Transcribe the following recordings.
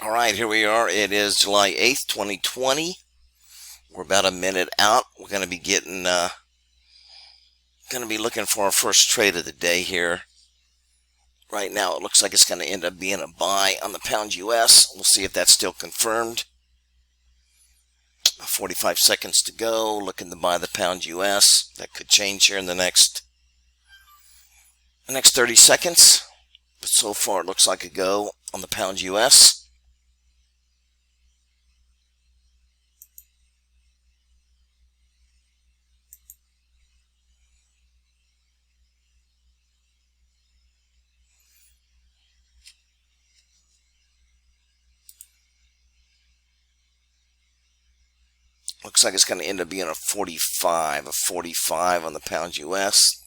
All right, here we are. It is July 8th, 2020. We're about a minute out. We're going to be looking for our first trade of the day here. Right now, it looks like it's going to end up being a buy on the pound US. We'll see if that's still confirmed. 45 seconds to go. Looking to buy the pound US. That could change here in the next 30 seconds. But so far, it looks like a go on the pound US. Looks like it's going to end up being a 45 on the pound US.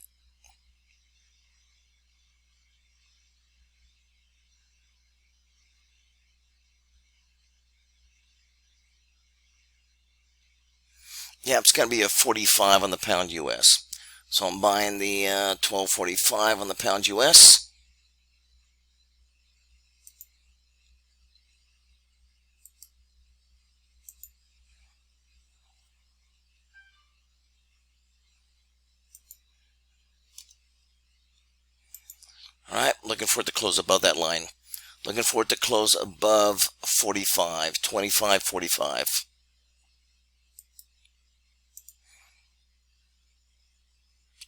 Yeah, it's going to be a 45 on the pound US. So I'm buying the 12.45 on the pound US. All right, looking for it to close above that line. Looking for it to close above 45, 25.45.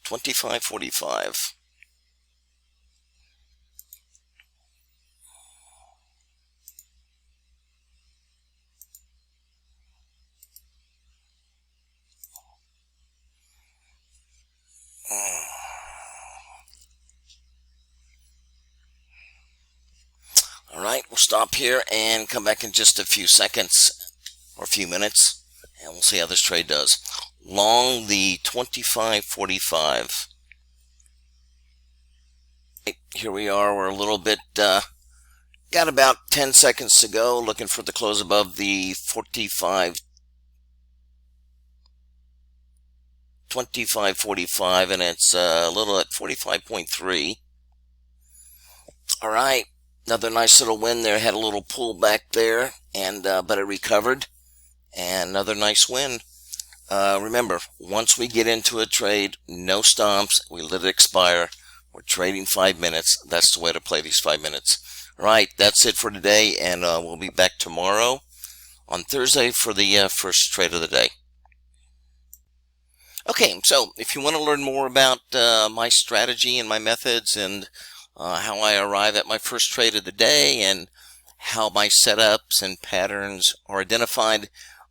$25.45. All right, we'll stop here and come back in just a few seconds or a few minutes, and we'll see how this trade does. Long the 25.45. Here we are. We're a little bit, got about 10 seconds to go. Looking for the close above the 25.45, and it's a little at 45.3. All right. Another nice little win there. Had a little pull back there, and but it recovered. And another nice win. Remember, once we get into a trade, no stomps. We let it expire. We're trading 5 minutes. That's the way to play these 5 minutes. All right, that's it for today, and we'll be back tomorrow on Thursday for the first trade of the day. Okay, so if you want to learn more about my strategy and my methods and how I arrive at my first trade of the day and how my setups and patterns are identified,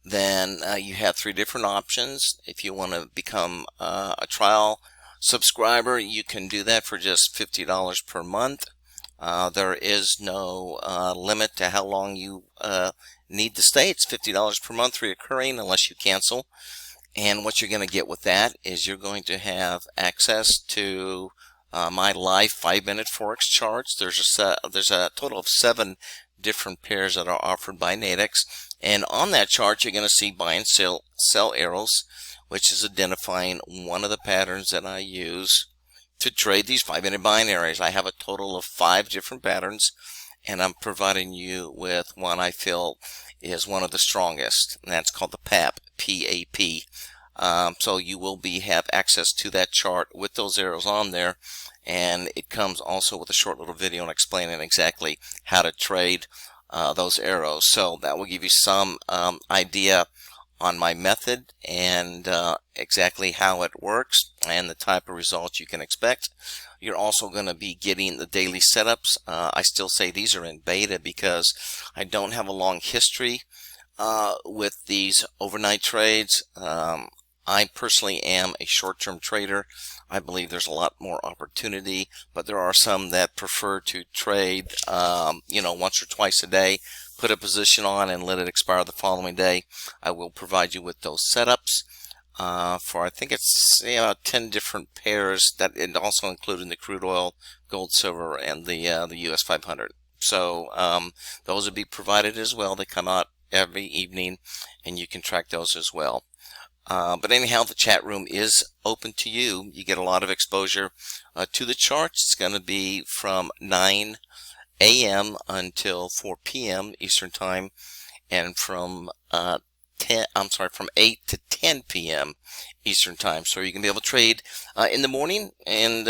then you have 3 different options. If you want to become a trial subscriber, you can do that for just $50 per month. There is no limit to how long you need to stay. It's $50 per month recurring unless you cancel. And what you're going to get with that is you're going to have access to my live 5-minute Forex charts. There's a total of 7 different pairs that are offered by Nadex, and on that chart you're going to see buy and sell arrows, which is identifying one of the patterns that I use to trade these 5-minute binaries. I have a total of 5 different patterns, and I'm providing you with one I feel is one of the strongest, and that's called the PAP, P-A-P. So you will have access to that chart with those arrows on there, and it comes also with a short little video and explaining exactly how to trade those arrows. So that will give you some idea on my method and exactly how it works and the type of results you can expect. You're also going to be getting the daily setups. I still say these are in beta because I don't have a long history with these overnight trades. I personally am a short-term trader. I believe there's a lot more opportunity, but there are some that prefer to trade, once or twice a day, put a position on and let it expire the following day. I will provide you with those setups for, I think it's 10 different pairs, that and also including the crude oil, gold, silver, and the US 500. So those will be provided as well. They come out every evening, and you can track those as well. But anyhow, the chat room is open to you. You get a lot of exposure to the charts. It's going to be from 9 a.m. until 4 p.m. Eastern Time, and from 8 to 10 p.m. Eastern Time. So you can be able to trade in the morning and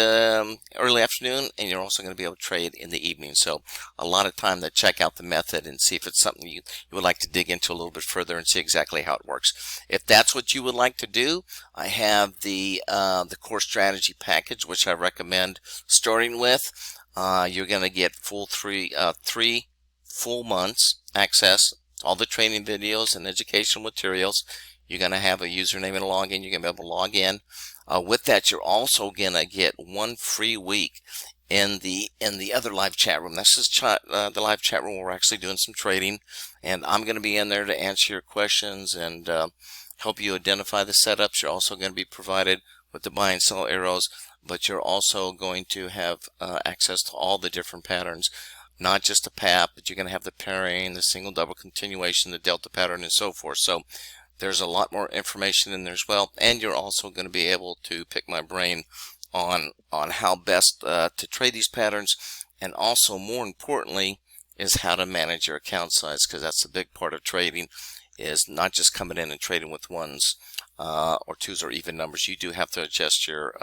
early afternoon, and you're also going to be able to trade in the evening. So a lot of time to check out the method and see if it's something you would like to dig into a little bit further and see exactly how it works. If that's what you would like to do, I have the core strategy package, which I recommend starting with. You're going to get three full months access to all the training videos and educational materials. You're going to have a username and a login. You're going to be able to log in. With that, you're also going to get 1 free week in the other live chat room. This is the live chat room where we're actually doing some trading, and I'm going to be in there to answer your questions and help you identify the setups. You're also going to be provided with the buy and sell arrows, but you're also going to have access to all the different patterns, not just the PAP, but you're going to have the pairing, the single double continuation, the delta pattern, and so forth. So there's a lot more information in there as well, and you're also going to be able to pick my brain on how best to trade these patterns, and also more importantly is how to manage your account size, because that's a big part of trading, is not just coming in and trading with ones or twos or even numbers. You do have to adjust your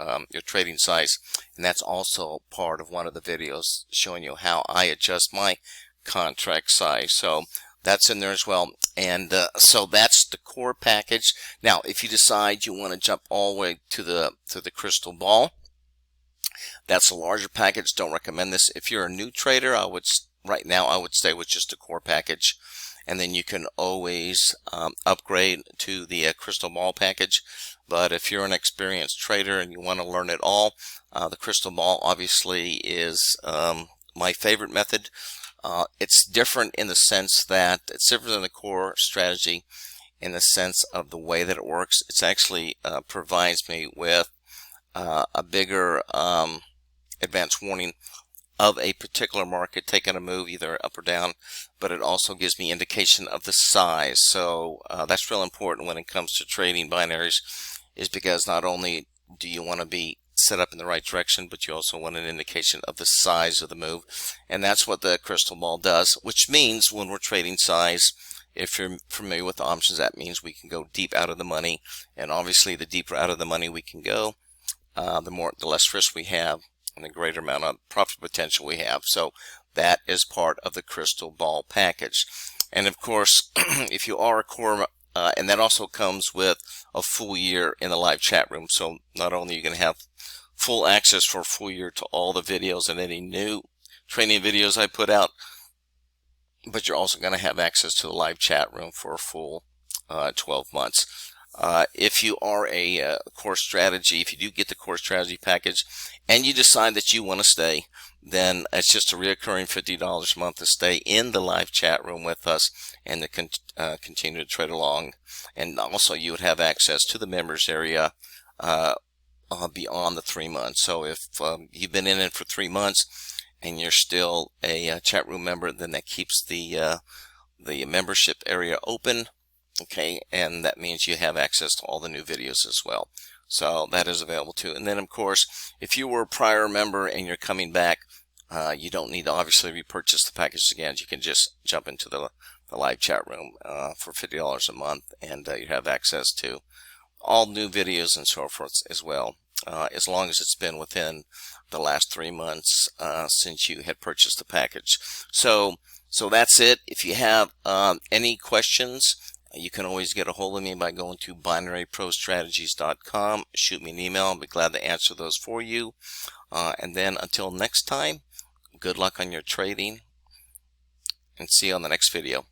trading size, and that's also part of one of the videos showing you how I adjust my contract size. So that's in there as well. And so that's the core package. Now, if you decide you want to jump all the way to the crystal ball, that's a larger package. Don't recommend this. If you're a new trader, right now I would stay with just the core package, and then you can always upgrade to the crystal ball package. But if you're an experienced trader and you want to learn it all, the crystal ball obviously is my favorite method. It's different in the sense that it's different than the core strategy in the sense of the way that it works. It's actually provides me with a bigger advanced warning of a particular market taking a move either up or down, but it also gives me indication of the size. So that's real important when it comes to trading binaries, is because not only do you want to be set up in the right direction, but you also want an indication of the size of the move, and that's what the crystal ball does, which means when we're trading size, if you're familiar with options, that means we can go deep out of the money, and obviously the deeper out of the money we can go, the less risk we have and the greater amount of profit potential we have. So that is part of the crystal ball package. And of course, if you are a core, and that also comes with a full year in the live chat room. So not only are you going to have full access for a full year to all the videos and any new training videos I put out, but you're also going to have access to the live chat room for a full 12 months. If you are a core strategy, if you do get the core strategy package and you decide that you want to stay, then it's just a reoccurring $50 a month to stay in the live chat room with us and to continue to trade along. And also you would have access to the members area beyond the 3 months. So if you've been in it for 3 months and you're still a chat room member, then that keeps the membership area open. Okay, and that means you have access to all the new videos as well. So that is available too. And then of course, if you were a prior member and you're coming back, you don't need to obviously repurchase the package again. You can just jump into the live chat room for $50 a month, and you have access to all new videos and so forth as well, as long as it's been within the last 3 months since you had purchased the package. So that's it. If you have any questions, you can always get a hold of me by going to binaryprostrategies.com. Shoot me an email. I'll be glad to answer those for you. And then until next time, good luck on your trading, and see you on the next video.